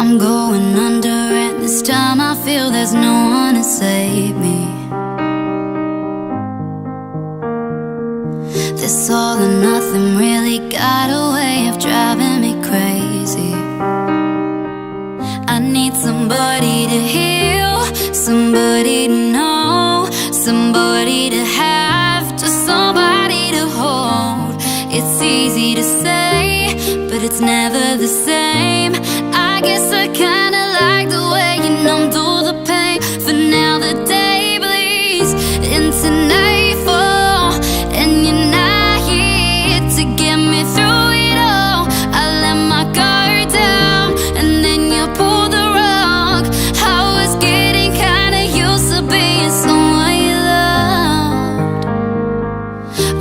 I'm going under, and this time I feel there's no one to save me. This all or nothing really got a way of driving me crazy. I need somebody to heal, somebody to know, somebody to have, just somebody to hold. It's easy to say, but it's never the same. I guess I kinda like the way you numb through the pain. For now the day bleeds into nightfall, and you're not here to get me through it all. I let my guard down, and then you pulled the rug. I was getting kinda used to being someone you loved.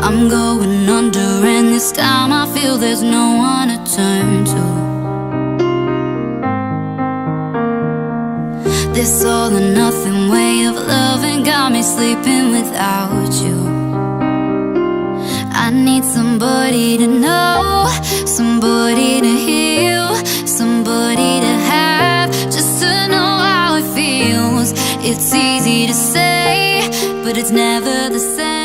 I'm going under, and this time I feel there's no one to turn to. This all or nothing way of loving got me sleeping without you. I need somebody to know, somebody to heal, somebody to have, just to know how it feels. It's easy to say, but it's never the same.